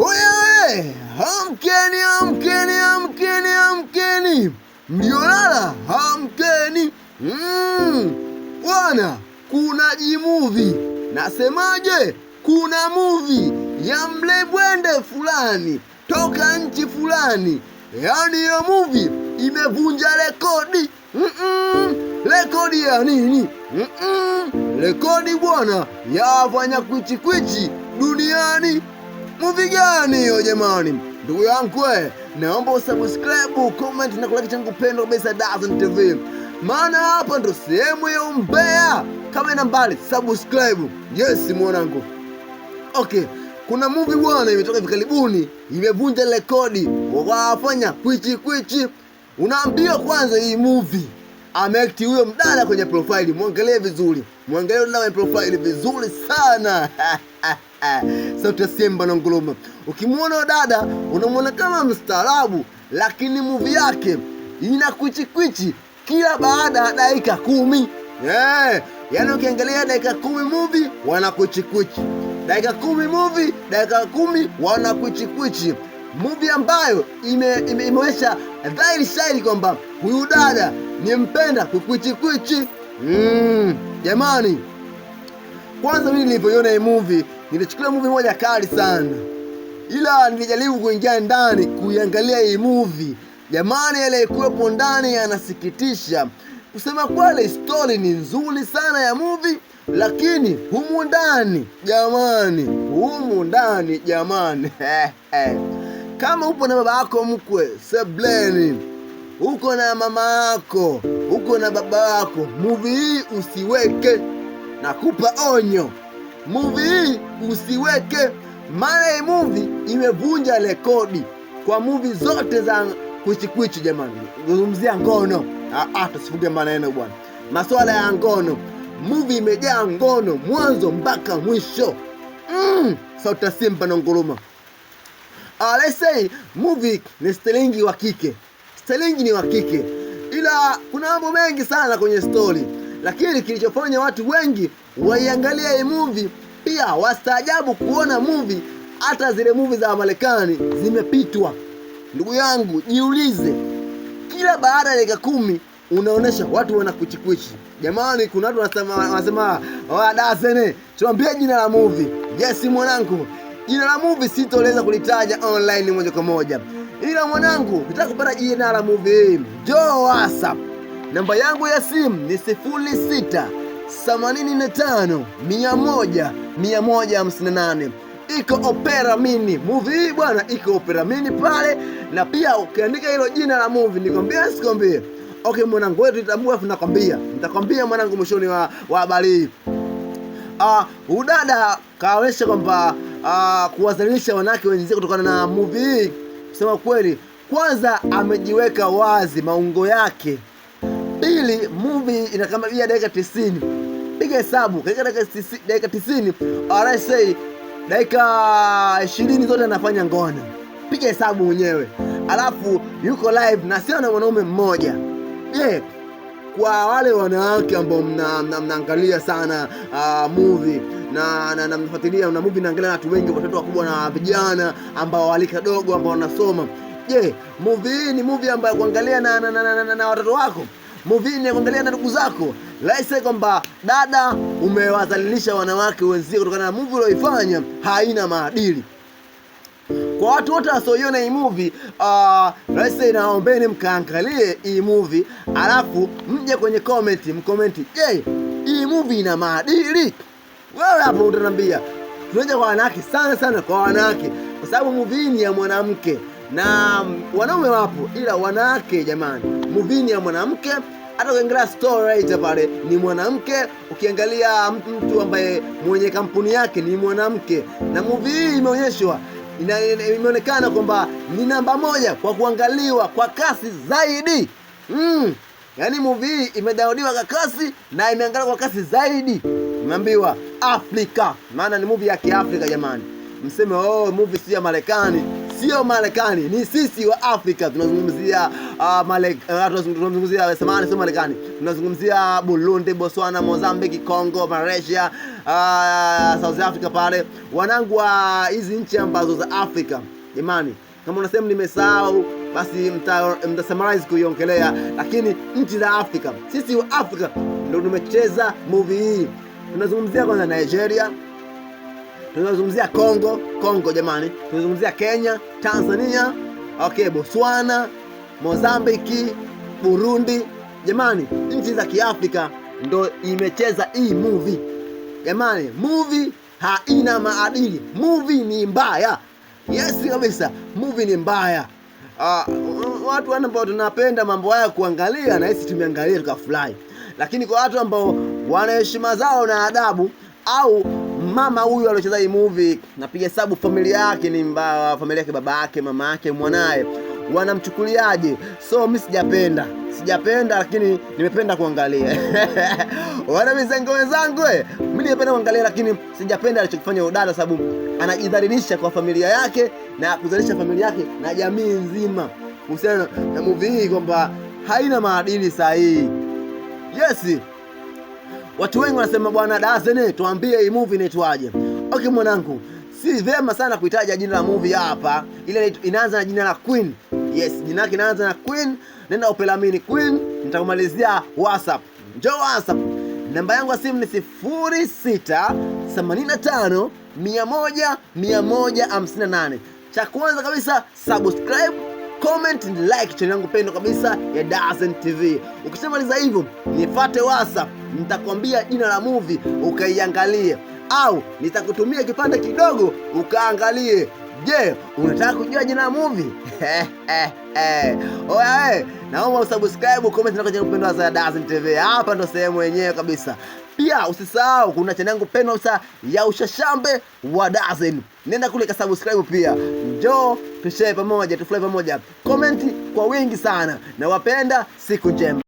Oye, amkeni, amkeni, amkeni, amkeni. Mliolala, amkeni. Bwana, kuna jimovie. Nasemaje? Kuna movie ya mlebwende fulani toka nchi fulani. Yaani hiyo movie imevunja rekodi. Rekodi ya nini? Rekodi bwana ya wafanya kwichi duniani. Movie gani hiyo jamani? Ndugu yangu naomba usubscribe, comment na kulike changu pendwa kabisa Dazen TV. Maana hapa ndo sehemu ya umbea. Kama ina mbali subscribe. Yes mwanangu. Okay, kuna movie bwana imetoka hivi karibuni, imevunja rekodi. Wafanya kwichi. Unaambia kwanza hii movie ameact huyo mdada kwenye profile, muangalie vizuri. Muangalie kwenye profile vizuri sana. Sauti ya Simba na nguruma. Ukimuona dada unamuona kama mstaarabu, lakini movie yake ina kwichi kila baada ya dakika 10. Yaani ukiangalia dakika 10 movie wana kwichi. Dakika 10 movie, dakika 10 wana kwichi. Movie ambayo imeonyesha dhahiri shahiri kwamba huyu dada ni mpenda kwichi. Jamani, kwanza mimi nilipoiona hii movie, nilichukulia movie moja kali sana. Ila nilijaribu kuingia ndani kuiangalia hii movie. Jamani, yale kuwepo ndani yanasikitisha. Kusema kweli story ni nzuri sana ya movie, lakini humu ndani jamani, kama upo na baba yako mkwe sebleni, uko na mama yako, uko na baba yako, movie hii usiweke. Nakupa onyo, movie hii usiweke. Maana hii movie imevunja rekodi kwa movie zote za kwichi jamani. Kuzungumzia ngono, tusifuge maneno bwana. Masuala ya ngono, movie imejaa ngono mwanzo mpaka mwisho. Sauti ya Simba na nguruma. Let's say movie ni stylingi wa kike. Stylingi ni wa kike. Ila kuna mambo mengi sana kwenye story, lakini kilichofanya watu wengi waiangalia hii movie pia wastaajabu kuona movie hata zile movie za Marekani zimepitwa. Ndugu yangu, jiulize, kila baada ya dakika 10 unaonesha watu wana kwichi. Jamani, kuna watu wanasema Dazen, tuambie jina la movie. Yes mwanangu, jina la movie sitoweza kulitaja online moja kwa moja. Ila mwanangu, ukitaka kupata jina la movie hii, njoo WhatsApp. Namba yangu ya simu ni 0685 Iko Opera Mini. Movie hii bwana iko Opera Mini pale, na pia ukiandika hilo jina la movie, nikwambia sikwambie. Okay mwanangu, wewe tutambua afu nitakwambia mwanangu mwishoni wa habari hii. Udada kaonyesha kwamba kuwazalisha wanawake wenzie kutokana na movie hii. Kusema kweli, kwanza amejiweka wazi maungo yake. Pili, movie inakamilika dakika 90. Piga hesabu, katika dakika 90, let's say dakika 20 zote anafanya ngono. Piga hesabu mwenyewe. Alafu yuko live na sio na mwanaume mmoja. Kwa wale wanawake ambao mnaangalia sana movie na mnafuatilia na movie, naangalia watu wengi, watoto wakubwa na vijana ambao walika dogo ambao wanasoma. Movie hii ni movie ambayo kuangalia na watoto wako. Movie ni kuangalia na ndugu zako. Laisa kwamba dada umewazalilisha wanawake wenzio kutokana na movie uliyoifanya haina maadili. Kwa watu wote wasioiona hii movie, laisa naombeni mkaangalie hii movie, alafu mje kwenye mkomenti, hii movie ina maadili? Wewe hapo utaniambia. Tunaje kwa wanawake sana kwa wanawake, kwa sababu movie ni ya mwanamke na wanaume wapo, ila wanawake jamani, movie ni ya mwanamke. Hata ukiangalia story right pale ni mwanamke, ukiangalia mtu ambaye mwenye kampuni yake ni mwanamke, na movie hii imeonyeshwa imeonekana kwamba ni namba 1 kwa kuangaliwa kwa kasi zaidi. Yaani movie hii imedaudiwa kwa kasi na imeangaliwa kwa kasi zaidi. Nimeambiwa Afrika, maana ni movie ya Kiafrika jamani. Mseme movie si ya Marekani, sio Marekani, ni sisi wa Afrika. Tunazungumzia tunazungumzia samahani, sio Marekani, tunazungumzia Burundi, Botswana, Mozambique, Congo, Malaysia, South Africa pale, wanangu wa hizi nchi ambazo za Afrika. Jamani, kama unasema nimesahau, basi mtasummarize kuiongelea, lakini nchi za Afrika, sisi wa Afrika ndio tumecheza movie hii. Tunazungumzia kwanza Nigeria, tunazungumzia Congo jamani, tunazungumzia Kenya, Tanzania, Botswana, Mozambique, Burundi. Jamani, nchi za Kiafrika ndo imecheza hii movie. Jamani, movie haina maadili, movie ni mbaya. Yes kabisa, movie ni mbaya. Watu ambao tunapenda mambo haya kuangalia, na sisi tumeangalia tukafurahi. Lakini kwa watu ambao wana heshima zao na adabu, au mama huyu aliocheza hii movie, napiga hesabu familia yake ni mbaya, familia yake, baba yake, mama yake, mwanae, wanamchukuliaje? So mimi sijapenda, lakini nimependa kuangalia. Wana mizengo wenzangu, mimi nimependa kuangalia, lakini sijapenda alichokifanya udada, sababu anajidhalilisha kwa familia yake na kuzalisha familia yake na jamii nzima kuhusiana na movie hii kwamba haina maadili sahihi. Yes, watu wengi wanasema bwana Dazen, tuambie hii movie inaitwaje? Okay mwanangu, si vema sana kuitaja jina la movie hapa. Ile inaanza na jina la Queen. Yes, jina lake inaanza na Queen. Nenda Opelamini Queen, nitakumalizia WhatsApp. Njoo WhatsApp. Namba yangu ya simu ni 0685 100 158. Cha kwanza kabisa, subscribe, comment and like channel yangu pendo kabisa ya Dazen TV. Ukishamaliza hivyo, nifuate WhatsApp, nitakwambia jina la movie ukaiangalie, au nitakutumia kipande kidogo ukaangalie. Je, unataka kujua jina la movie? Oya, naomba usubscribe, comment na channel pendo ya Dazen TV. Hapa ndo sehemu yenyewe kabisa. Pia usisahau kuna channel yangu pendo kabisa ya ushashambe wa Dazen. Nenda kule ka subscribe pia. Njoo tushare pamoja, tufurahi pamoja. Comment kwa wingi sana. Na wapenda, siku njema.